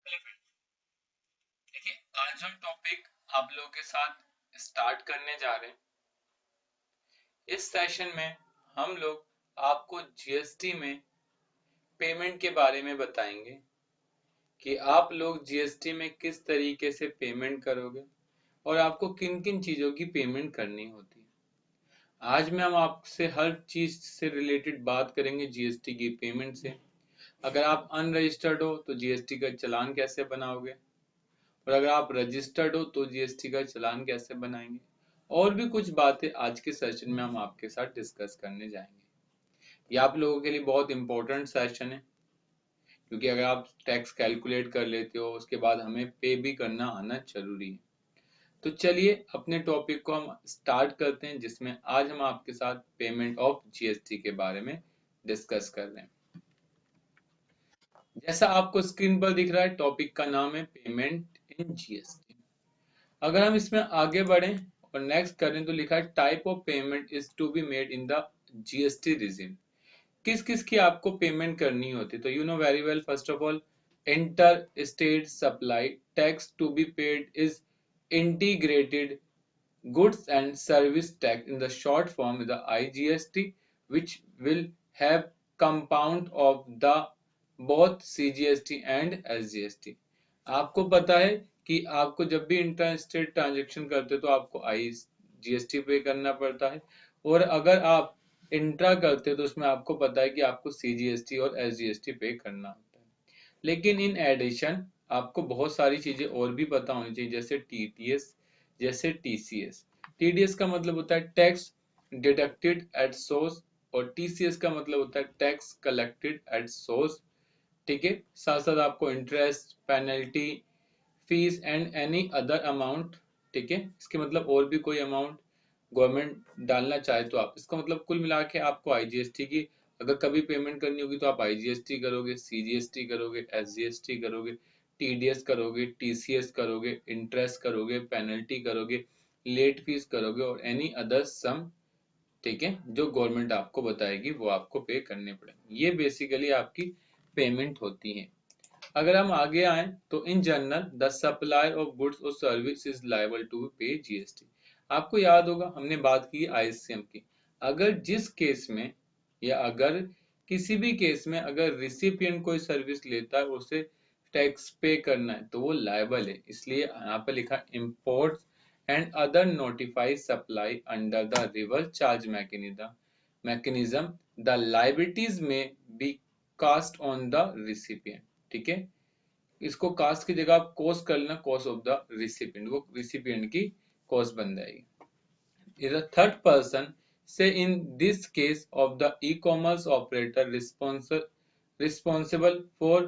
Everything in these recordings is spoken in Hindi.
देखिए, आज हम टॉपिक आप लोगों के साथ स्टार्ट करने जा रहे हैं। इस सेशन में हम लोग आपको जीएसटी में पेमेंट के बारे में बताएंगे कि आप लोग जीएसटी में किस तरीके से पेमेंट करोगे और आपको किन किन चीज़ों की पेमेंट करनी होती है। आज में हम आपसे हर चीज़ से रिलेटेड बात करेंगे जीएसटी की पेमेंट से। अगर आप अनरजिस्टर्ड हो तो जीएसटी का चालान कैसे बनाओगे, और अगर आप रजिस्टर्ड हो तो जीएसटी का चालान कैसे बनाएंगे, और भी कुछ बातें आज के सेशन में हम आपके साथ डिस्कस करने जाएंगे। ये आप लोगों के लिए बहुत इंपॉर्टेंट सेशन है, क्योंकि अगर आप टैक्स कैलकुलेट कर लेते हो उसके बाद हमें पे भी करना आना जरूरी है। तो चलिए अपने टॉपिक को हम स्टार्ट करते हैं, जिसमें आज हम आपके साथ पेमेंट ऑफ जीएसटी के बारे में डिस्कस कर रहे हैं। जैसा आपको स्क्रीन पर दिख रहा है, टॉपिक का नाम है पेमेंट इन जीएसटी। अगर हम इसमें आगे बढ़ें और नेक्स्ट करें तो लिखा है type of payment is to be made in the GST regime. किस किस की आपको पेमेंट करनी होती है, तो you know very well. First of all, inter state supply tax to be paid is integrated goods and service tax in the short form is the IGST, which will have compound of the both CGST and SGST। आपको पता है कि आपको जब भी इंटर स्टेट ट्रांजेक्शन करते हो तो आपको IGST पे करना पड़ता है, और अगर आप इंट्रा करते हो तो उसमें आपको पता है कि आपको CGST और SGST पे करना होता है। लेकिन इन एडिशन आपको बहुत सारी चीजें और भी पता होनी चाहिए, जैसे टीटीएस, जैसे टीसीएस। टीडीएस का मतलब होता है टैक्स डिडक्टेड एट सोर्स, और टीसीएस का मतलब होता है टैक्स कलेक्टेड एट सोर्स। ठीक है, साथ साथ आपको interest, penalty, fees and any other amount. ठीक है, इसके मतलब और भी कोई अमाउंट गवर्नमेंट डालना चाहे तो आप, इसका मतलब कुल मिला के आपको आईजीएसटी की अगर कभी पेमेंट करनी होगी तो आप आईजीएसटी करोगे, सीजीएसटी करोगे, एसजीएसटी करोगे, टीडीएस करोगे, टीसीएस करोगे, इंटरेस्ट करोगे, पेनल्टी करोगे, लेट फीस करोगे, और एनी अदर सम। ठीक है, जो गवर्नमेंट आपको बताएगी वो आपको पे करने पड़ेंगे। ये बेसिकली आपकी पेमेंट होती है। अगर हम आगे आए तो in general the supplier of goods और सर्विस इज लायबल टू पे जीएसटी। आपको याद होगा हमने बात की आईसीएम की। अगर जिस केस में, या अगर किसी भी केस में अगर रिसिपिएंट कोई सर्विस लेता है उसे टैक्स पे करना है तो वो लायबल है। इसलिए यहाँ पे लिखा imports and other notified supply under the reverse charge mechanism the liabilities may be cast on the recipient। ठीक है, इसको कास्ट की जगह आप कॉस्ट कर लेना, कॉस्ट ऑफ द रिसिपिएंट, वो रिसिपिएंट की कॉस्ट बन जाएगी। is a third person, say in this case of the e-commerce operator responsible for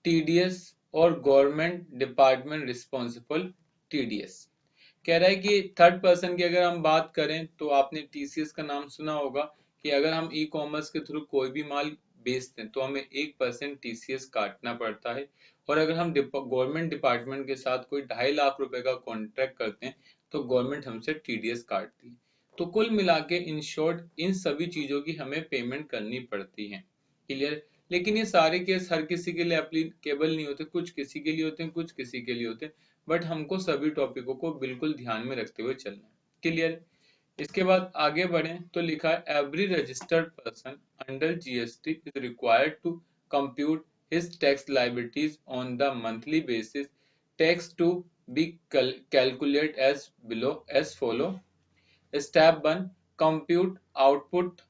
TDS or government department responsible TDS। कह रहा है कि थर्ड पर्सन की अगर हम बात करें तो आपने टीसीएस का नाम सुना होगा कि अगर हम ई कॉमर्स के थ्रू कोई भी माल बेचते हैं तो हमें 1% टीसीएस काटना पड़ता है, और अगर हम गवर्नमेंट डिपार्टमेंट के साथ कोई 2.5 लाख रुपए का कॉन्ट्रैक्ट करते हैं तो गवर्नमेंट हमसे टीडीएस काटती है। तो कुल मिला के इन शॉर्ट इन सभी चीजों की हमें पेमेंट करनी पड़ती है। क्लियर? लेकिन ये सारे केस हर किसी के लिए एप्लीकेबल नहीं होते, कुछ किसी के लिए होते हैं, कुछ किसी के लिए होते हैं, बट हमको सभी टॉपिकों को बिल्कुल ध्यान में रखते हुए चलना है। क्लियर? इसके बाद आगे बढ़ें तो लिखा है every registered person under GST is required to compute his tax liabilities on the monthly basis. Tax to be calculate as below as follow. Step 1, compute output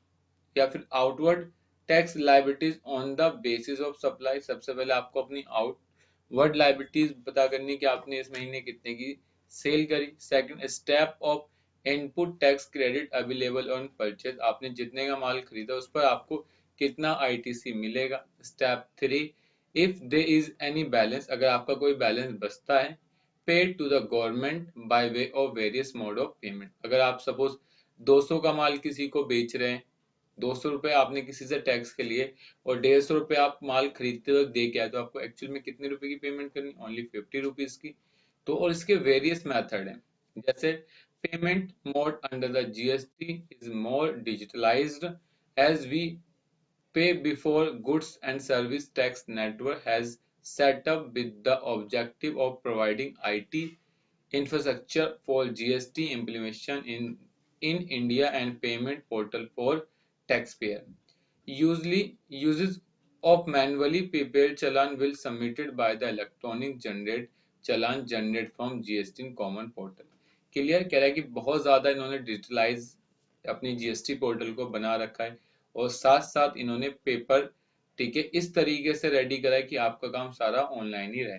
या फिर outward tax liabilities on the basis of supply. सबसे पहले आपको अपनी आउटवर्ड लायबिलिटीज पता करनी कि आपने इस महीने कितने की सेल करी। Second step of input tax credit available on purchase, आपने जितने का माल खरीदा उस पर आपको कितना आईटीसी मिलेगा। Step 3, if there is any balance, अगर आपका कोई बैलेंस बचता है, paid to the government by way of various mode of payment. अगर आप सपोज 200 का माल किसी को बेच रहे हैं, 200 रुपए आपने किसी से टैक्स के लिए, और 150 रुपए आप माल खरीदते वक्त दे के आए, तो आपको एक्चुअल में कितने रुपए की पेमेंट करनी? ओनली 50 रुपीज की। तो और इसके वेरियस मेथड हैं, जैसे payment mode under the GST is more digitalized as we pay before goods and service tax network has set up with the objective of providing IT infrastructure for GST implementation in India and payment portal for taxpayer. Usually uses of manually prepared challan will submitted by the electronic generate challan generate from GST in common portal. Clear कह रहा है कि बहुत ज्यादा इन्होंने डिजिटलाइज अपनी जीएसटी पोर्टल को बना रखा है और साथ साथ इन्होंने पेपर, ठीक है, इस तरीके से रेडी करा है कि आपका काम सारा ऑनलाइन ही रहे।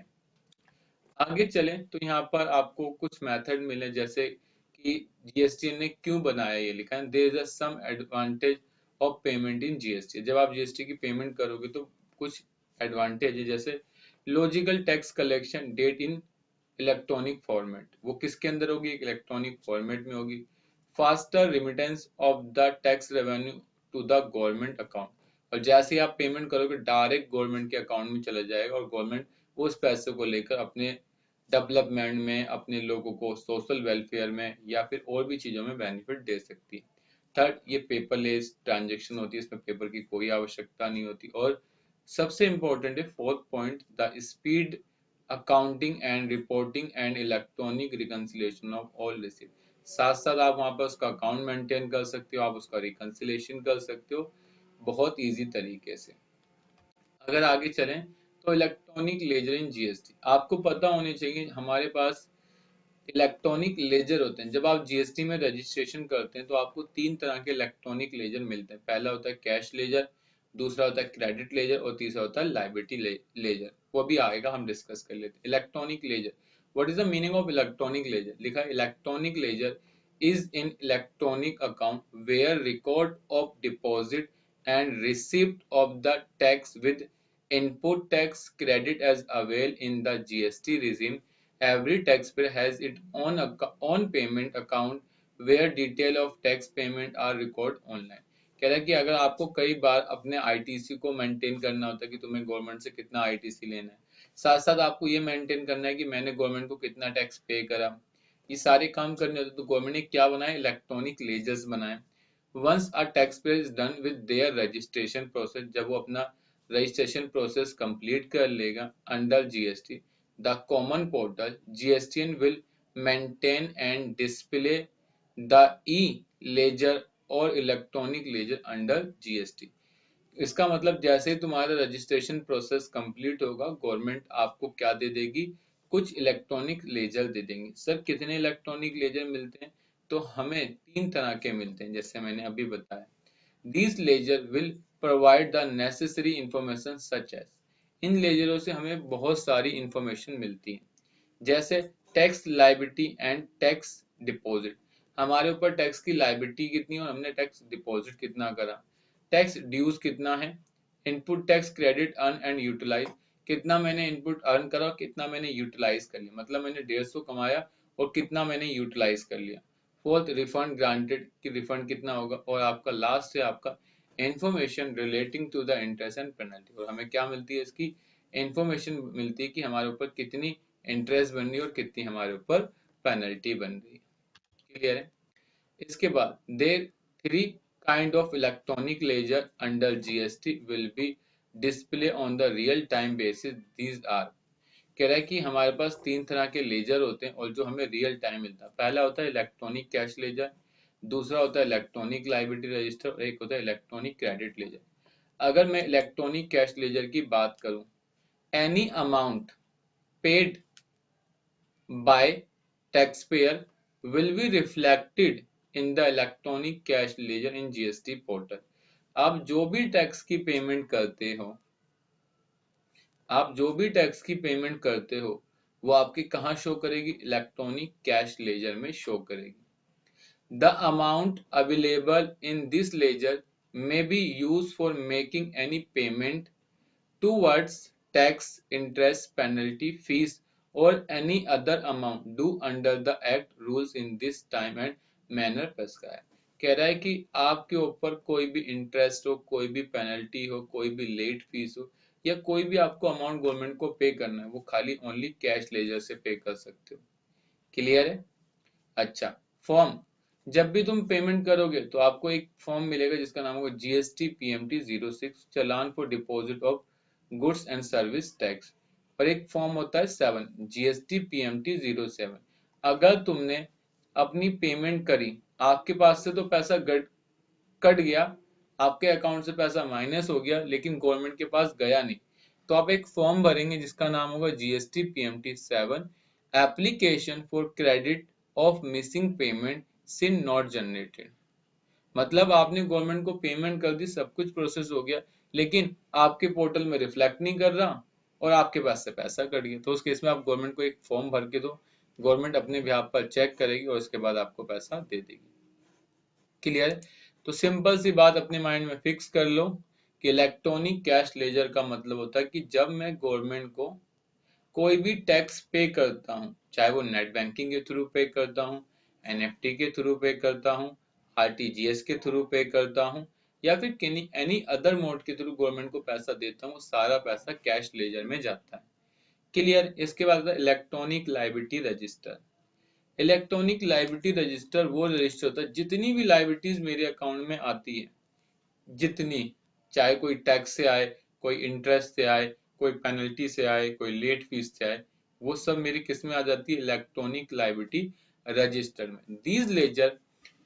आगे चलें तो यहाँ पर आपको कुछ मेथड मिले, जैसे कि जीएसटी ने क्यों बनाया, ये लिखा है there is some advantage of payment in GST. जब आप जीएसटी की पेमेंट करोगे तो कुछ एडवांटेज है, जैसे logical tax collection data in electronic format, वो किसके अंदर होगी, एक इलेक्ट्रॉनिक फॉर्मेट में होगी। Faster remittance of the tax revenue to the government account, और जैसे ही आप पेमेंट करोगे डायरेक्ट गवर्नमेंट के अकाउंट में चला जाएगा और गवर्नमेंट उस पैसे को लेकर अपने डेवलपमेंट में, अपने लोगों को सोशल वेलफेयर में या फिर और भी चीजों में बेनिफिट दे सकती है। थर्ड, ये पेपरलेस ट्रांजेक्शन होती है, इसमें पेपर की कोई आवश्यकता नहीं होती। और सबसे इंपॉर्टेंट है fourth point, the speed accounting and reporting and electronic reconciliation of all receipt. साथ साथ आप वहां पर उसका अकाउंट मेंटेन कर सकते हो, आप उसका रिकंसिलिएशन कर सकते हो बहुत इजी तरीके से। अगर आगे चलें तो इलेक्ट्रॉनिक लेजर इन जीएसटी, आपको पता होनी चाहिए हमारे पास इलेक्ट्रॉनिक लेजर होते हैं। जब आप जीएसटी में रजिस्ट्रेशन करते हैं तो आपको तीन तरह के इलेक्ट्रॉनिक लेजर मिलते हैं। पहला होता है कैश लेजर, दूसरा होता है क्रेडिट लेजर और तीसरा होता है लायबिलिटी लेजर। वो भी आएगा, हम डिस्कस कर लेते हैं। Electronic ledger, what is the meaning of electronic ledger? लिखा है electronic ledger is an electronic account where record of deposit and receipt of the tax with input tax credit as available in the GST regime. Every taxpayer has its own payment account where detail of tax payment are recorded online. कह रहा है कि अगर आपको कई बार अपने आईटीसी को मेंटेन करना होता है कि तुम्हें गवर्नमेंट से कितना आईटीसी लेना है, साथ साथ आपको ये मेंटेन करना है कि मैंने गवर्नमेंट को कितना टैक्स पे करा, ये सारे काम करने होते तो गवर्नमेंट ने क्या बनाया, इलेक्ट्रॉनिक लेजर्स बनाए। Once a taxpayer is done with their registration process, जब वो अपना रजिस्ट्रेशन प्रोसेस कंप्लीट कर लेगा under GST, the common portal GSTN will maintain and display the e ledger और इलेक्ट्रॉनिक लेजर अंडर जीएसटी। इसका मतलब जैसे ही तुम्हारा रजिस्ट्रेशन प्रोसेस कंप्लीट होगा, गवर्नमेंट आपको क्या दे देगी, कुछ इलेक्ट्रॉनिक लेजर दे देंगे। सर कितने इलेक्ट्रॉनिक लेजर मिलते हैं? तो हमें तीन तरह के मिलते हैं, जैसे मैंने अभी बताया। These ledger will provide the necessary information such as, इन लेजरों से हमें बहुत सारी इंफॉर्मेशन मिलती है, जैसे tax liability and tax deposit, हमारे ऊपर टैक्स की लायबिलिटी कितनी है और हमने टैक्स डिपॉजिट कितना करा, टैक्स ड्यूज कितना है, input tax credit earn and utilise, कितना मैंने इनपुट अर्न करा और कितना मैंने यूटिलाइज कर लिया, मतलब मैंने 150 कमाया और कितना मैंने यूटिलाइज कर लिया। फोर्थ, रिफंड ग्रांटेड कि रिफंड कितना होगा, और आपका लास्ट है आपका information relating to the interest and penalty, और हमें क्या मिलती है, इसकी इंफॉर्मेशन मिलती है कि हमारे ऊपर कितनी इंटरेस्ट बन रही है और कितनी हमारे ऊपर पेनल्टी बन रही है। क्लियर है? इसके बाद there three kind of electronic ledger under GST will be display on the real time basis. These are, कह रहा है कि हमारे पास तीन तरह के लेजर होते हैं और जो हमें रियल टाइम मिलता है। पहला होता है इलेक्ट्रॉनिक कैश लेजर, दूसरा होता है इलेक्ट्रॉनिक लायबिलिटी रजिस्टर और एक होता है इलेक्ट्रॉनिक क्रेडिट लेजर। अगर मैं इलेक्ट्रॉनिक कैश लेजर की बात करूं, any amount paid by taxpayer will be reflected in the electronic cash laser in GST portal. आप जो भी टैक्स की पेमेंट करते हो, आप जो भी टैक्स की पेमेंट करते हो वो आपकी कहाँ शो करेगी, इलेक्ट्रॉनिक कैश लेजर में शो करेगी। The amount available in this ledger may be used for making any payment towards tax, interest, penalty, fees or any other amount due under the act rules in this time and manner prescribed। कह रहा है कि आपके ऊपर कोई भी इंटरेस्ट हो, कोई भी पेनल्टी हो, कोई भी लेट फीस हो या कोई भी आपको अमाउंट गवर्नमेंट को पे करना है, वो खाली ओनली कैश लेजर से पे कर सकते हो। क्लियर है? अच्छा, फॉर्म, जब भी तुम पेमेंट करोगे तो आपको एक फॉर्म मिलेगा जिसका नाम होगा GST PMT 06 challan for deposit of goods and service tax. और एक फॉर्म होता है 7 जीएसटी पीएमटी 07। अगर तुमने अपनी पेमेंट करी, आपके पास से तो पैसा कट गया, आपके अकाउंट से पैसा माइनस हो गया, लेकिन गवर्नमेंट के पास गया नहीं, तो आप एक फॉर्म भरेंगे जिसका नाम होगा GST PMT 7 application for credit of missing payment CIN not generated. मतलब आपने गवर्नमेंट को पेमेंट कर दी, सब कुछ प्रोसेस हो गया, लेकिन आपके पोर्टल में रिफ्लेक्ट नहीं कर रहा और आपके पास से पैसा कट गया, तो उस केस में आप गवर्नमेंट को एक फॉर्म भर के दो, गवर्नमेंट अपने बिहाफ पर चेक करेगी और उसके बाद आपको पैसा दे देगी। क्लियर है? तो सिंपल सी बात अपने माइंड में फिक्स कर लो कि इलेक्ट्रॉनिक कैश लेजर का मतलब होता है कि जब मैं गवर्नमेंट को कोई भी टैक्स पे करता हूँ, चाहे वो नेट बैंकिंग के थ्रू पे करता हूँ, एनएफटी के थ्रू पे करता हूँ, आरटीजीएस के थ्रू पे करता हूँ, या फिर एनी अदर मोड के थ्रू गवर्नमेंट को पैसा देता हूँ, सारा पैसा कैश लेजर में जाता है। क्लियर? इसके बाद electronic liability register. Electronic liability register वो रजिस्टर होता है, जितनी भी लायबिलिटीज मेरे अकाउंट में आती है, जितनी, चाहे कोई टैक्स से आए, कोई इंटरेस्ट से आए, कोई पेनल्टी से आए, कोई लेट फीस से आए, वो सब मेरी किस में आ जाती है? इलेक्ट्रॉनिक लायबिलिटी रजिस्टर में। These ledger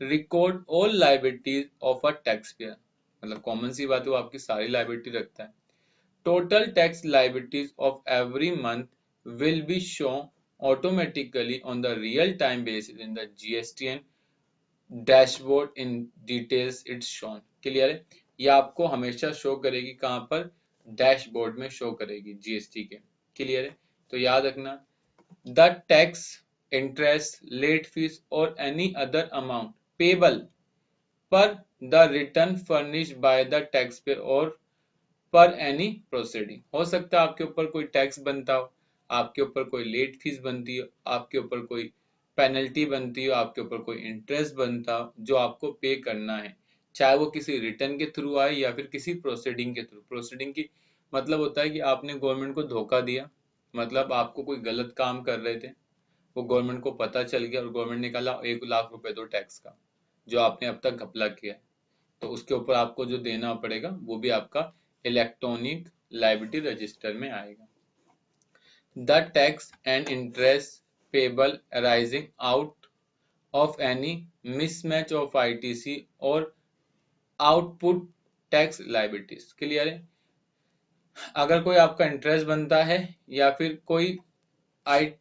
record all liabilities of a tax payer. मतलब कॉमन सी बात है, वो आपकी सारी लायबिलिटी रखता है। Total tax liabilities of every month will be shown automatically on the real-time basis in the GSTN dashboard in details it's shown. Clear है? ये आपको हमेशा शो करेगी, कहां पर? डैशबोर्ड में शो करेगी जीएसटी के। क्लियर है? तो याद रखना, the tax, interest, late fee और any other amount payable per the return furnished by the tax payer और पर एनी प्रोसीडिंग। हो सकता है आपके ऊपर कोई टैक्स बनता हो, आपके ऊपर कोई लेट फीस बनती हो, आपके ऊपर कोई पेनल्टी बनती हो, आपके ऊपर कोई इंटरेस्ट बनता हो जो आपको पे करना है, चाहे वो किसी रिटर्न के थ्रू आए या फिर किसी प्रोसीडिंग के थ्रू। प्रोसीडिंग की मतलब होता है कि आपने गवर्नमेंट को धोखा दिया, मतलब आपको कोई गलत काम कर रहे थे, वो गवर्नमेंट को पता चल गया और गवर्नमेंट ने कहा 1 लाख रुपए दो टैक्स का, जो आपने अब तक घपला किया है, तो उसके ऊपर आपको जो देना पड़ेगा वो भी आपका इलेक्ट्रॉनिक लायबिलिटी रजिस्टर में आएगा। The tax and interest payable arising out of any mismatch of ITC और आउटपुट टैक्स लायबिलिटीज। क्लियर है? अगर कोई आपका इंटरेस्ट बनता है या फिर कोई आई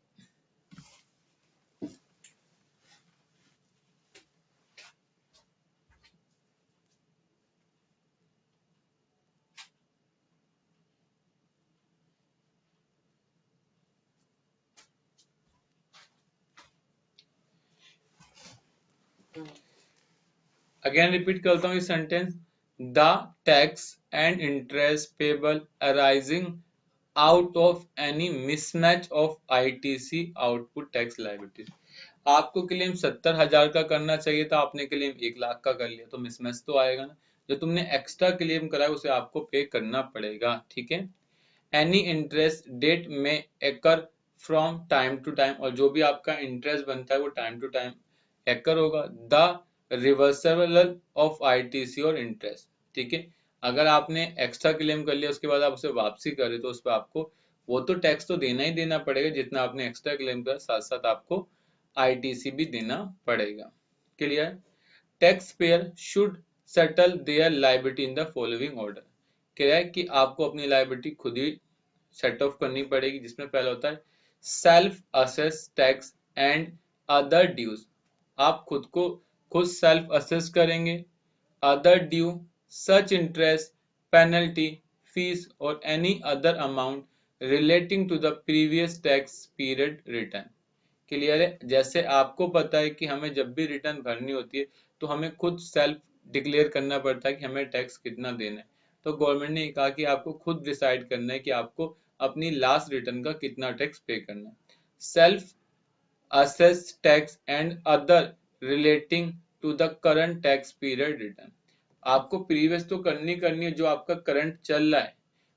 अगेन रिपीट करता हूँ इस sentence, the tax and interest payable arising out of any mismatch of ITC output tax liabilities. आपको क्लेम 70,000 का करना चाहिए था, आपने क्लेम 1 लाख का कर लिया, तो मिसमैच तो आएगा ना। जो तुमने एक्स्ट्रा क्लेम करा है उसे आपको पे करना पड़ेगा। ठीक है? एनी इंटरेस्ट डेट में एकर फ्रॉम टाइम टू टाइम, और जो भी आपका इंटरेस्ट बनता है वो टाइम टू टाइम एकर होगा। द रिवर्सल ऑफ आईटीसी और इंटरेस्ट। ठीक है? अगर आपने एक्स्ट्रा क्लेम कर लिया उसके बाद आप उसे वापसी करें तो उस पर आपको वो तो टैक्स तो देना ही देना पड़ेगा जितना आपने एक्स्ट्रा क्लेम करा, साथ साथ आपको आईटीसी भी देना पड़ेगा। Clear? Tax payer should settle their liability in the following order. क्या है कि आपको अपनी लायबिलिटी खुद ही सेट ऑफ करनी पड़ेगी, जिसमें पहला होता है self assess tax and other dues. आप खुद सेल्फ असेस करेंगे। Other due such interest, penalty, fees और any other amount relating to the previous tax period return. Clear है? जैसे आपको पता है कि हमें जब भी रिटर्न भरनी होती है तो हमें खुद सेल्फ डिक्लेयर करना पड़ता है कि हमें टैक्स कितना देना है, तो गवर्नमेंट ने कहा कि आपको खुद डिसाइड करना है कि आपको अपनी लास्ट रिटर्न का कितना टैक्स पे करना है। Self assess tax and other relating to the current tax period return. आपको प्रीवियस तो करनी है, जो आपका करंट चल रहा है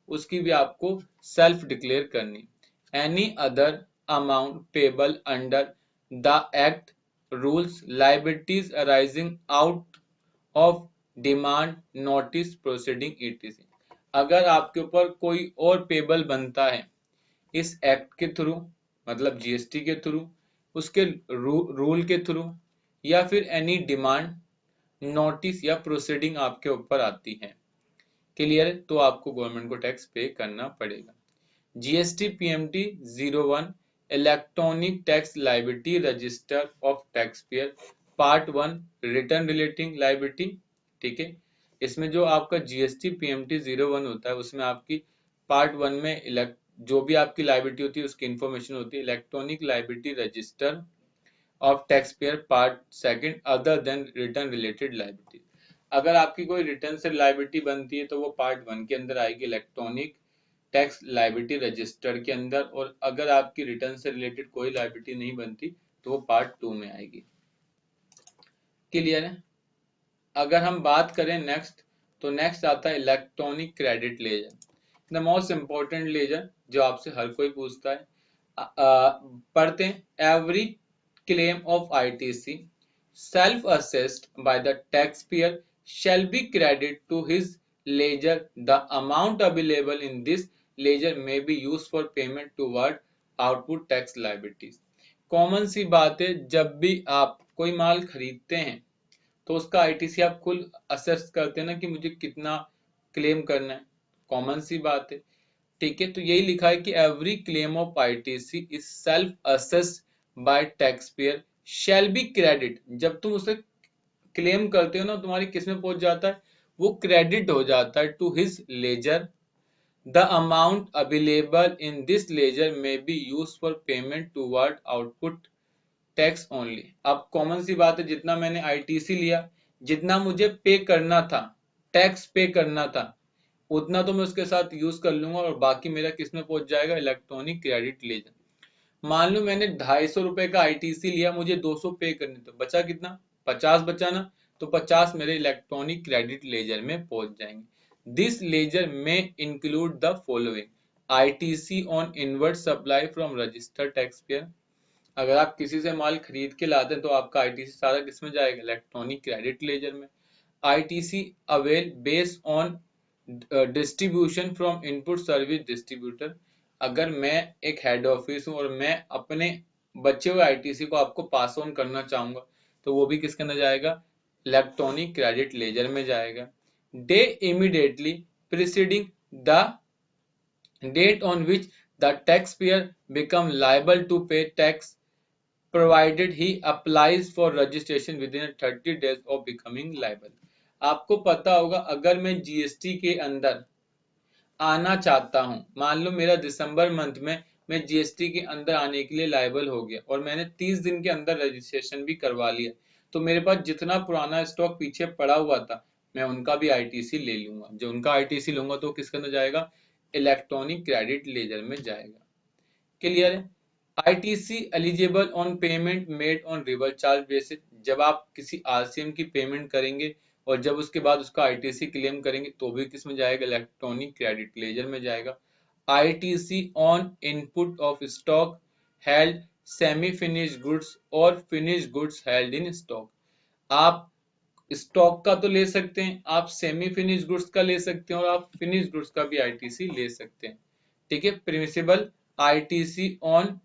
उसकी भी आपको सेल्फ डिक्लेयर करनी। Any other amount payable under the act rules liabilities arising out of demand notice proceeding etc. अगर आपके ऊपर कोई और पेबल बनता है इस एक्ट के थ्रू, मतलब जीएसटी के थ्रू, उसके रूल के थ्रू, या फिर एनी डिमांड, नोटिस या प्रोसीडिंग आपके ऊपर आती है, क्लियर है, तो आपको गवर्नमेंट को टैक्स पे करना पड़ेगा। GST PMT 01 electronic tax liability register of tax payer part 1 return relating liability, ठीक है। इसमें जो आपका जीएसटी पीएमटी 01 होता है उसमें आपकी पार्ट 1 में जो भी आपकी लायबिलिटी होती है उसकी इंफॉर्मेशन होती है। Electronic liability register of tax payer part 2 other than return related liability, अगर आपकी कोई रिटर्न से लायबिलिटी बनती है तो वो पार्ट 1 के अंदर आएगी, इलेक्ट्रॉनिक टैक्स लायबिलिटी रजिस्टर के अंदर, और अगर आपकी रिटर्न से रिलेटेड कोई लायबिलिटी नहीं बनती तो वो पार्ट 2 में आएगी, क्लियर है। अगर हम बात करें नेक्स्ट, तो नेक्स्ट आता है electronic credit ledger, the most important ledger जो आपसे हर कोई पूछता है। पढ़ते हैं। Every claim of ITC self assessed by the tax payer shall be credited to his ledger. The amount available in this ledger may be used for payment toward output tax liabilities. Common सी बात है, जब भी आप कोई माल खरीदते हैं तो उसका आईटीसी आप खुद असेस करते हैं ना कि मुझे कितना क्लेम करना है, कॉमन सी बात है, ठीक है। तो यही लिखा है कि every claim of ITC is self assessed bye tax payer shall be credit, जब तुम उसे क्लेम करते हो ना तुम्हारी किस में पहुंच जाता है, वो क्रेडिट हो जाता है to his ledger. The amount available in this ledger may be use for payment toward output tax only. अब कॉमन सी बात है, जितना मैंने आईटीसी लिया, जितना मुझे पे करना था, टैक्स पे करना था, उतना तो मैं उसके साथ यूज कर लूंगा और बाकी मेरा किस में पहुंच जाएगा, इलेक्ट्रॉनिक क्रेडिट लेजर। मान लो मैंने 250 रुपए का आईटीसी लिया, मुझे 200 पे करने, तो बचा कितना, 50 बचा ना, तो 50 मेरे इलेक्ट्रॉनिक क्रेडिट लेजर में पहुंच जाएंगे। दिस लेजर में include the following ITC on inward supply from registered tax payer, अगर आप किसी से माल खरीद के लाते हैं तो आपका आईटीसी सारा किसमें जाएगा, इलेक्ट्रॉनिक क्रेडिट लेजर में। ITC avail based on distribution from input service distributor, अगर मैं एक हेड ऑफिस हूं और मैं अपने बचे हुए आईटीसी को आपको पास ऑन करना चाहूंगा तो वो भी किसके अंदर जाएगा, इलेक्ट्रॉनिक क्रेडिट लेजर में जाएगा। Day immediately preceding the date on which the taxpayer become liable to pay tax provided he applies for registration within 30 days of becoming liable। आपको पता होगा अगर मैं जीएसटी के अंदर आना चाहता हूं, मान लो मेरा दिसंबर मंथ में मैं जीएसटी के अंदर आने के लिए लायबल हो गया और मैंने 30 दिन के अंदर रजिस्ट्रेशन भी करवा लिया, तो मेरे पास जितना पुराना स्टॉक पीछे पड़ा हुआ था मैं उनका भी आईटीसी ले लूंगा। जो उनका आईटीसी लूंगा तो किसके अंदर जाएगा, इलेक्ट्रॉनिक क्रेडिट लेजर में जाएगा, क्लियर है। ITC eligible on payment made on reverse charge basis, जब आप किसी आरसीएम की पेमेंट करेंगे और जब उसके बाद उसका आईटीसी क्लेम करेंगे तो भी किस में जाएगा, इलेक्ट्रॉनिक क्रेडिट लेजर में जाएगा। ITC on input of stock held semi finished goods or finished goods held in stock, आप स्टॉक का तो ले सकते हैं, आप सेमी फिनिश्ड गुड्स का ले सकते हैं और आप फिनिश्ड गुड्स का भी आईटीसी ले सकते हैं, ठीक है। Permissible ITC on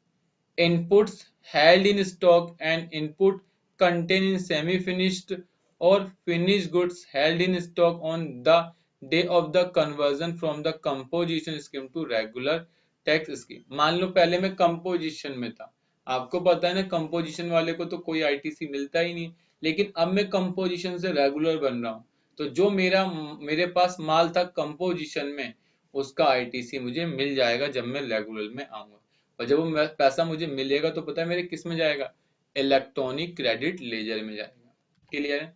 inputs held in stock and input contained in semi-finished or finished goods held in stock on the day of the conversion from the composition scheme to regular tax scheme। मान लो पहले मैं कंपोजिशन में था, आपको पता है ना कंपोजिशन वाले को तो कोई आईटीसी मिलता ही नहीं, लेकिन अब मैं कंपोजिशन से रेगुलर बन रहा हूँ तो जो मेरे पास माल था कंपोजिशन में उसका आईटीसी मुझे मिल जाएगा जब मैं रेगुलर में आऊंगा, और जब वो पैसा मुझे मिलेगा तो पता है मेरे किस में जाएगा, इलेक्ट्रॉनिक क्रेडिट लेजर में जाएगा, क्लियर है।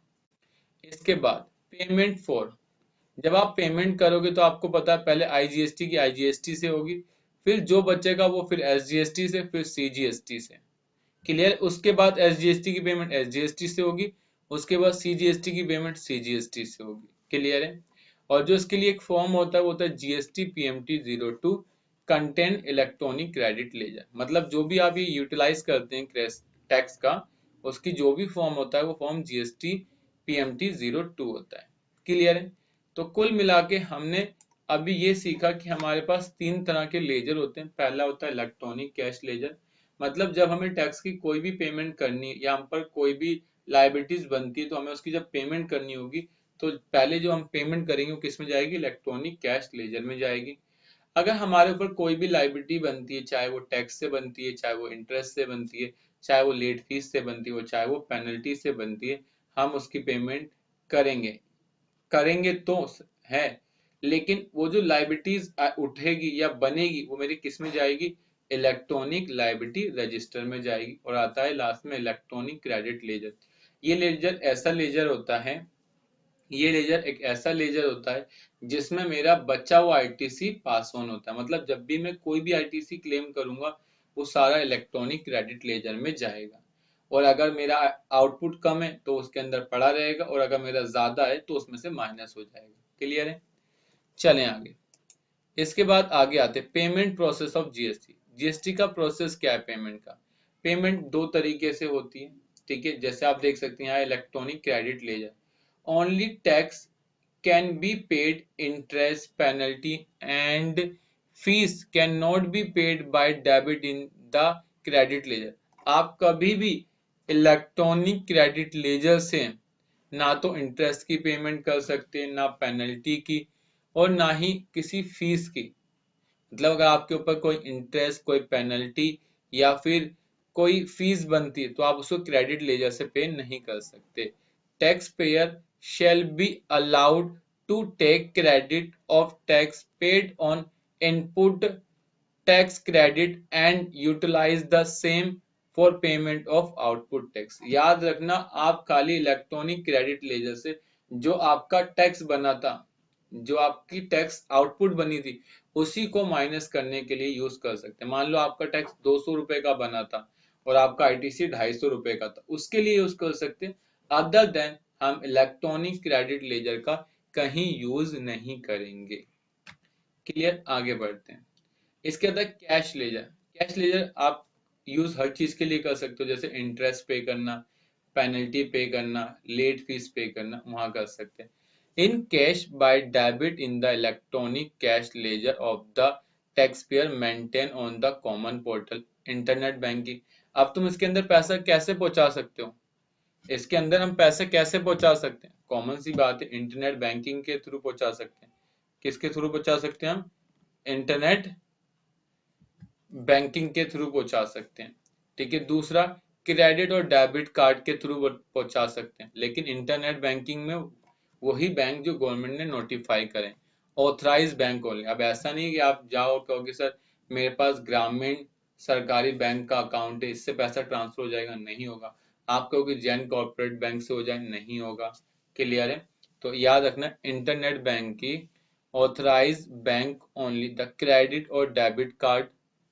इसके बाद पेमेंट फॉर, जब आप पेमेंट करोगे तो आपको पता है पहले आईजीएसटी की आईजीएसटी से होगी, फिर जो बचेगा वो फिर एसजीएसटी से, फिर सीजीएसटी से, क्लियर। उसके बाद एसजीएसटी की पेमेंट एसजीएसटी से होगी, उसके बाद सीजीएसटी की पेमेंट सीजीएसटी से होगी, क्लियर है। और जो इसके लिए एक फॉर्म होता है वो होता है GST PMT 02 content electronic credit laser, मतलब जो भी आप ये यूटिलाइज करते हैं टैक्स का, उसकी जो भी फॉर्म होता है वो फॉर्म जीएसटी पीएमटी 02 होता है, क्लियर है। तो कुल मिला के हमने अभी ये सीखा कि हमारे पास तीन तरह के लेजर होते हैं। पहला होता है इलेक्ट्रॉनिक कैश लेजर, मतलब जब हमें टैक्स की कोई भी पेमेंट करनी है या हम पर कोई भी लाइबिलिटीज बनती है तो हमें उसकी जब पेमेंट करनी होगी तो पहले जो हम पेमेंट करेंगे वो किस में जाएगी, इलेक्ट्रॉनिक कैश लेजर में जाएगी। अगर हमारे ऊपर कोई भी लाइबिलिटी बनती है, चाहे वो टैक्स से बनती है, चाहे वो इंटरेस्ट से बनती है, चाहे वो लेट फीस से बनती है, चाहे वो पेनल्टी से बनती है, हम उसकी पेमेंट करेंगे करेंगे तो है। लेकिन वो जो लाइबिलिटीज उठेगी या बनेगी वो मेरी किस में जाएगी, इलेक्ट्रॉनिक लाइबिलिटी रजिस्टर में जाएगी। और आता है लास्ट में इलेक्ट्रॉनिक क्रेडिट लेजर। ये लेजर ऐसा लेजर होता है, ये लेजर एक ऐसा लेजर होता है जिसमें मेरा बचा हुआ आईटीसी पास ऑन होता है। मतलब जब भी मैं कोई भी आईटीसी क्लेम करूंगा वो सारा इलेक्ट्रॉनिक क्रेडिट लेजर में जाएगा। और अगर मेरा आउटपुट कम है तो उसके अंदर पड़ा रहेगा, और अगर मेरा ज्यादा है तो उसमें से माइनस हो जाएगा। क्लियर है? चलें आगे। इसके बाद आगे आते हैं payment process of GST. GST का प्रोसेस क्या है पेमेंट का? पेमेंट दो तरीके से होती है, ठीक है। जैसे आप देख सकते हैं यहाँ electronic credit laser, only tax can be paid, interest, penalty and fees cannot be paid by debit in the credit ledger। आप कभी भी इलेक्ट्रॉनिक क्रेडिट लेजर से ना तो इंटरेस्ट की पेमेंट कर सकते हैं, ना पेनल्टी की, और ना ही किसी फीस की। मतलब अगर आपके ऊपर कोई इंटरेस्ट, कोई पेनल्टी या फिर कोई फीस बनती है तो आप उसको क्रेडिट लेजर से पे नहीं कर सकते। Tax payer shall be allowed to take credit of tax paid on input tax credit and utilize the same for payment of output tax। याद रखना, आप खाली इलेक्ट्रॉनिक क्रेडिट लेजर से जो आपका टैक्स बना था, जो आपकी टैक्स आउटपुट बनी थी, उसी को माइनस करने के लिए यूज कर सकते हैं। मान लो आपका टैक्स 200 रुपए का बना था और आपका आईटीसी 250 रुपए का था, उसके लिए यूज कर सकते हैं। अदर देन हम इलेक्ट्रॉनिक क्रेडिट लेजर का कहीं यूज नहीं करेंगे। क्लियर? आगे बढ़ते हैं। इसके अंदर कैश लेजर। कैश लेजर आप यूज हर चीज के लिए कर सकते हो, जैसे इंटरेस्ट पे करना, पेनल्टी पे करना, लेट फीस पे करना, वहां कर सकते हैं। In cash by debit in the electronic cash laser of the tax pair maintain on the common portal internet banking. अब तुम इसके अंदर पैसा कैसे पहुंचा सकते हो, इसके अंदर हम पैसे कैसे पहुंचा सकते हैं? कॉमन सी बात है, इंटरनेट बैंकिंग के थ्रू पहुंचा सकते हैं। किसके थ्रू पहुंचा सकते हैं हम? इंटरनेट बैंकिंग के थ्रू पहुंचा सकते हैं, ठीक है। दूसरा, क्रेडिट और डेबिट कार्ड के थ्रू पहुंचा सकते हैं, लेकिन इंटरनेट बैंकिंग में वही बैंक जो गवर्नमेंट ने नोटिफाई करें, ऑथराइज बैंक ओनली। अब ऐसा नहीं कि आप जाओ कहोगे सर मेरे पास ग्रामीण सरकारी बैंक का अकाउंट है, इससे पैसा ट्रांसफर हो जाएगा, नहीं होगा। आप कहोगे जैन कॉर्पोरेट बैंक से हो जाए, नहीं होगा। क्लियर है? तो याद रखना, इंटरनेट बैंक की authorise bank only, the credit और डेबिट कार्ड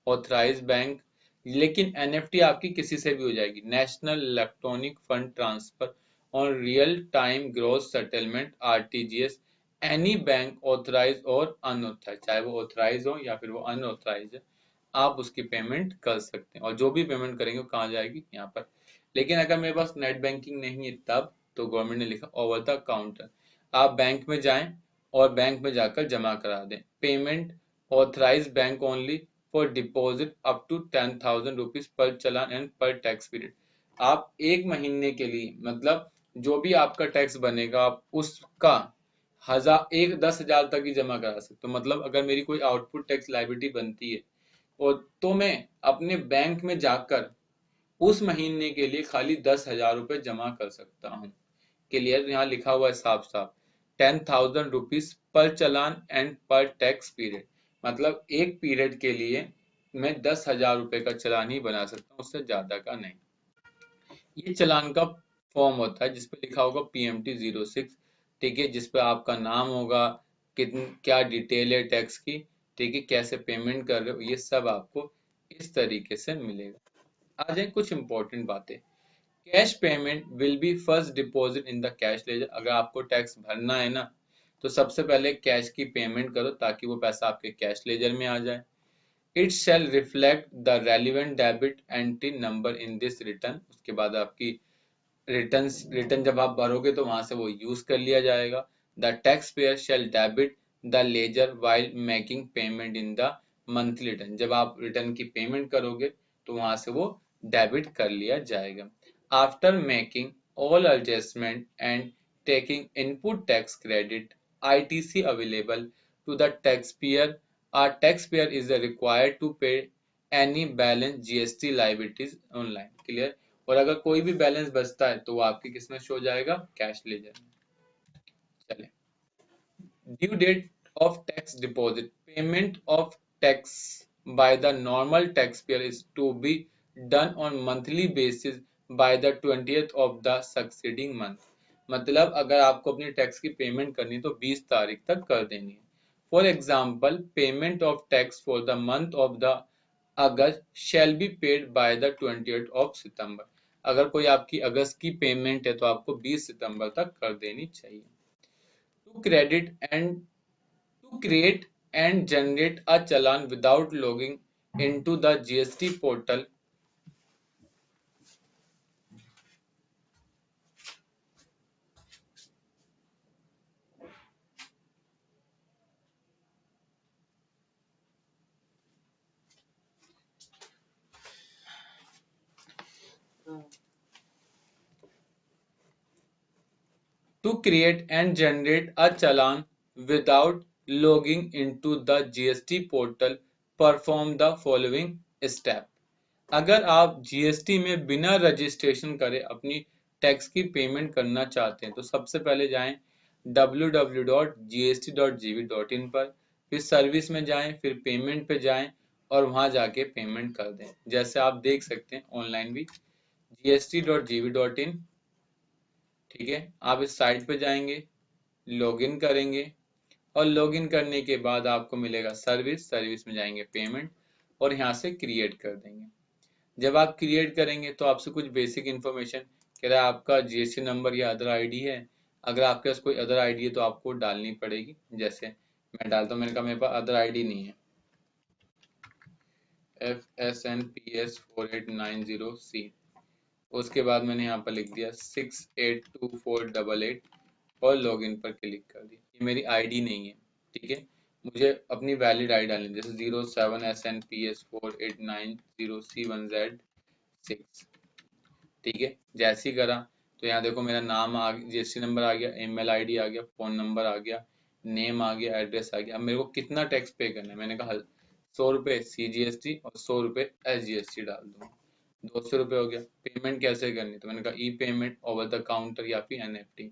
ऑथराइज बैंक। लेकिन एनएफटी आपकी किसी से भी हो जाएगी, नेशनल इलेक्ट्रॉनिक फंड ट्रांसफर और real time gross settlement RTGS, any bank authorise और अनऑथराइज, चाहे वो ऑथराइज हो या फिर वो अनऑथराइज है, आप उसकी पेमेंट कर सकते हैं। और जो भी पेमेंट करेंगे वो कहाँ जाएगी, यहाँ पर। लेकिन अगर मेरे पास नेट बैंकिंग नहीं है तब तो गवर्नमेंट ने लिखा ओवर द काउंटर, आप बैंक में जाएं और बैंक में जाकर जमा करा दें। Payment authorise bank only for deposit up to 10,000 rupees per challan and per tax period. आप एक महीने के लिए, मतलब जो भी आपका टैक्स बनेगा आप उसका 10,000 तक ही जमा करा सकते हो। मतलब अगर मेरी कोई आउटपुट टैक्स लाइबिलिटी बनती है और तो मैं अपने बैंक में जाकर उस महीने के लिए खाली 10,000 रुपए जमा कर सकता हूँ। क्लियर? यहाँ लिखा हुआ है साफ साफ, 10,000 rupees per challan and per tax period. मतलब एक पीरियड के लिए मैं 10,000 रुपए का चालान ही बना सकता हूँ, उससे ज्यादा का नहीं। ये चालान का फॉर्म होता है जिसपे लिखा होगा PMT 06, ठीक है, जिसपे आपका नाम होगा, कितन क्या डिटेल है टैक्स की, ठीक है, कैसे पेमेंट कर रहे हो, ये सब आपको इस तरीके से मिलेगा। आ जाए कुछ इंपॉर्टेंट बातें। Cash payment will be first deposit in the cash ledger. अगर आपको टैक्स भरना है ना तो सबसे पहले कैश की पेमेंट करो ताकि वो पैसा आपके कैश लेजर में आ जाए। It shall reflect the relevant debit entry number in this return. उसके बाद आपकी रिटर्न जब आप भरोगे तो वहां से वो यूज कर लिया जाएगा। The tax payer shall debit the ledger while making payment in the monthly return. जब आप रिटर्न की पेमेंट करोगे तो वहां से वो डेबिट कर लिया जाएगा। After making all adjustment and taking input tax credit ITC available to the taxpayer, a taxpayer is required to pay any balance GST liabilities online। Clear. और अगर कोई भी बैलेंस बचता है तो वो आपके किस में शो जाएगा, कैश लेजर में। चले, due date of tax deposit, payment of tax by the normal taxpayer is to be done on monthly basis by the 20th of the succeeding month। मतलब अगर आपको अपनी टैक्स की पेमेंट करनी है तो 20 तारीख तक कर देनी है। For example, payment of tax for the month of the August shall be paid by the 20th of सितंबर। अगर कोई आपकी अगस्त की पेमेंट है तो आपको 20 सितंबर तक कर देनी चाहिए। To credit and To create and generate a challan without logging into the GST portal, to create and generate a challan without logging into the GST portal, perform the following step। अगर आप जीएसटी में बिना रजिस्ट्रेशन करे अपनी टैक्स की पेमेंट करना चाहते हैं तो सबसे पहले जाएं www.gst.gv.in पर, फिर सर्विस में जाएं, फिर पेमेंट पे जाएं और वहां जाके पेमेंट कर दें। जैसे आप देख सकते हैं ऑनलाइन भी gst.gv.in, ठीक है। आप इस साइट पे जाएंगे, लॉगिन करेंगे और लॉगिन करने के बाद आपको मिलेगा सर्विस, सर्विस में जाएंगे पेमेंट और यहाँ से क्रिएट कर देंगे। जब आप क्रिएट करेंगे तो आपसे कुछ बेसिक इन्फॉर्मेशन कह रहा है, आपका जीएसटी नंबर या अदर आईडी है। अगर आपके पास कोई अदर आईडी है तो आपको डालनी पड़ेगी। जैसे मैं डालता हूँ, मैंने कहा मेरे पास अदर आईडी नहीं है, FSNPS4890C। उसके बाद मैंने यहाँ पर लिख दिया 682488 और लॉगिन पर क्लिक कर दिया। ये मेरी आईडी नहीं है, ठीक है। मुझे अपनी वैलिड आईडी डालनी है, जैसे 07SNPS4890C1Z6, ठीक है। जैसे ही करा तो यहाँ देखो मेरा नाम आ गया, जीएसटी नंबर आ गया, ईमेल आईडी आ गया, फोन नंबर आ गया, नेम आ गया, एड्रेस आ गया। अब मेरे को कितना टैक्स पे करना है, मैंने कहा 100 रुपये CGST और 100 रुपये SGST डाल दूंगा, 200 रुपये हो गया। पेमेंट कैसे करनी, तो मैंने कहा ई पेमेंट ओवर द काउंटर या फिर NFT।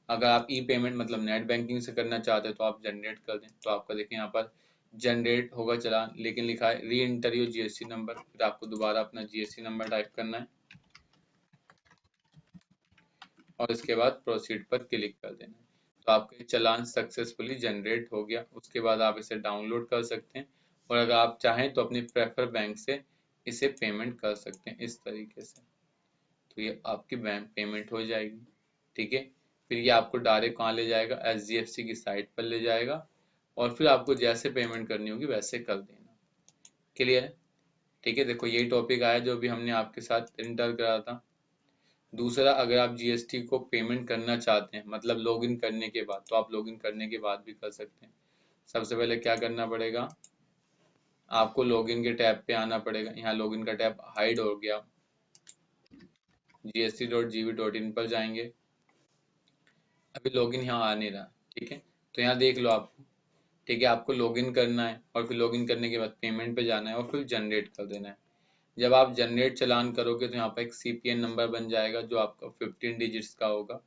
अगर आप ई पेमेंट मतलब नेट बैंकिंग से करना चाहते हैं तो आप जनरेट कर दें। तो आपका देखिए यहाँ पर जनरेट होगा चलान, लेकिन लिखा है री एंटर योर जीएसटी नंबर। फिर आपको दोबारा अपना जीएसटी नंबर टाइप करना है और इसके बाद प्रोसीड पर क्लिक कर देना है। तो आपका चालान सक्सेसफुली जनरेट हो गया। उसके बाद आप इसे डाउनलोड कर सकते हैं और अगर आप चाहें तो अपनी प्रेफर बैंक से इसे पेमेंट कर सकते हैं इस तरीके से। तो ये आपकी बैंक पेमेंट हो जाएगी, ठीक है। फिर ये आपको डायरेक्ट कहाँ ले जाएगा, SGFC की साइट पर ले जाएगा और फिर आपको जैसे पेमेंट करनी होगी वैसे कर देना। क्लियर है, ठीक है। देखो यही टॉपिक आया जो भी हमने आपके साथ इंटर करा था। दूसरा, अगर आप जीएसटी को पेमेंट करना चाहते हैं मतलब लॉगिन करने के बाद, तो आप लॉगिन करने के बाद भी कर सकते हैं। सबसे पहले क्या करना पड़ेगा, आपको लॉगिन के टैब पे आना पड़ेगा। यहाँ लॉगिन का टैब हाइड हो गया, gst.gv.in पर जाएंगे। अभी लॉगिन यहाँ आ नहीं रहा, ठीक है। तो यहाँ देख लो आप, ठीक है। आपको लॉगिन करना है और फिर लॉगिन करने के बाद पेमेंट पे जाना है और फिर जनरेट कर देना है। जब आप जनरेट चालान करोगे तो यहाँ पर एक CPN नंबर बन जाएगा जो आपका 15 डिजिट्स का होगा,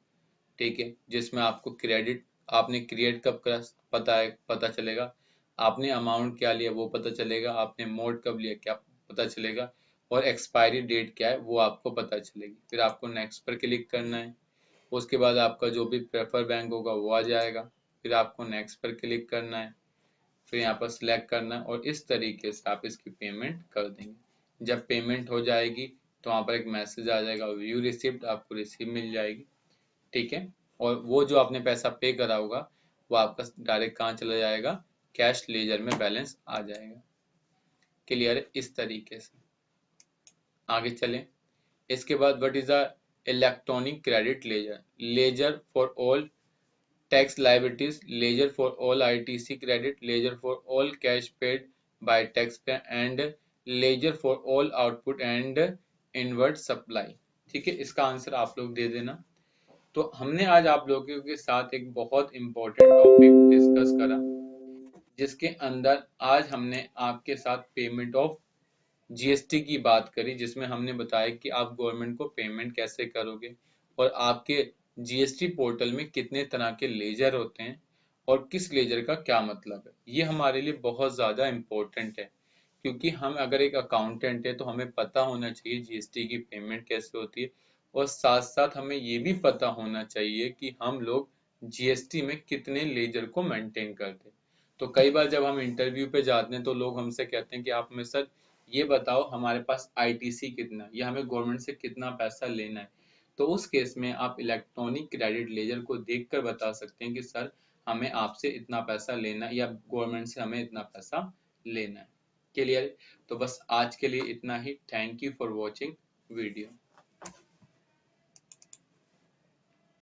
ठीक है। जिसमें आपको क्रेडिट आपने क्रिएट कब करा पता चलेगा, आपने अमाउंट क्या लिया वो पता चलेगा, आपने मोड कब लिया क्या पता चलेगा और एक्सपायरी डेट क्या है वो आपको पता चलेगी। फिर आपको नेक्स्ट पर क्लिक करना है। उसके बाद आपका जो भी प्रेफर बैंक होगा वो आ जाएगा। फिर आपको नेक्स्ट पर क्लिक करना है, फिर यहाँ पर सिलेक्ट करना है और इस तरीके से आप इसकी पेमेंट कर देंगे। जब पेमेंट हो जाएगी तो वहाँ पर एक मैसेज आ जाएगा व्यू रिसिप्ट, आपको रिसीव मिल जाएगी, ठीक है। और वो जो आपने पैसा पे करा होगा वो आपका डायरेक्ट कहाँ चला जाएगा, कैश लेजर में बैलेंस आ जाएगा। क्लियर है, इस तरीके से आगे चलें। इसके बाद what is the electronic credit ledger, ledger for all tax liabilities, ledger for all ITC credit, ledger for all cash paid by taxpayer and ledger for all output and inward supply। ठीक है, इसका आंसर आप लोग दे देना। तो हमने आज आप लोगों के साथ एक बहुत इंपॉर्टेंट टॉपिक डिस्कस करा, जिसके अंदर आज हमने आपके साथ पेमेंट ऑफ जीएसटी की बात करी, जिसमें हमने बताया कि आप गवर्नमेंट को पेमेंट कैसे करोगे और आपके जीएसटी पोर्टल में कितने तरह के लेजर होते हैं और किस लेजर का क्या मतलब है। ये हमारे लिए बहुत ज़्यादा इम्पोर्टेंट है, क्योंकि हम अगर एक अकाउंटेंट है तो हमें पता होना चाहिए जीएसटी की पेमेंट कैसे होती है, और साथ साथ हमें ये भी पता होना चाहिए कि हम लोग जीएसटी में कितने लेजर को मेंटेन करते हैं। तो कई बार जब हम इंटरव्यू पे जाते हैं तो लोग हमसे कहते हैं कि आप हमें सर ये बताओ हमारे पास आईटीसी कितना है या हमें गवर्नमेंट से कितना पैसा लेना है। तो उस केस में आप इलेक्ट्रॉनिक क्रेडिट लेजर को देखकर बता सकते हैं कि सर हमें आपसे इतना पैसा लेना है या गवर्नमेंट से हमें इतना पैसा लेना है। क्लियर? तो बस आज के लिए इतना ही। Thank you for watching video.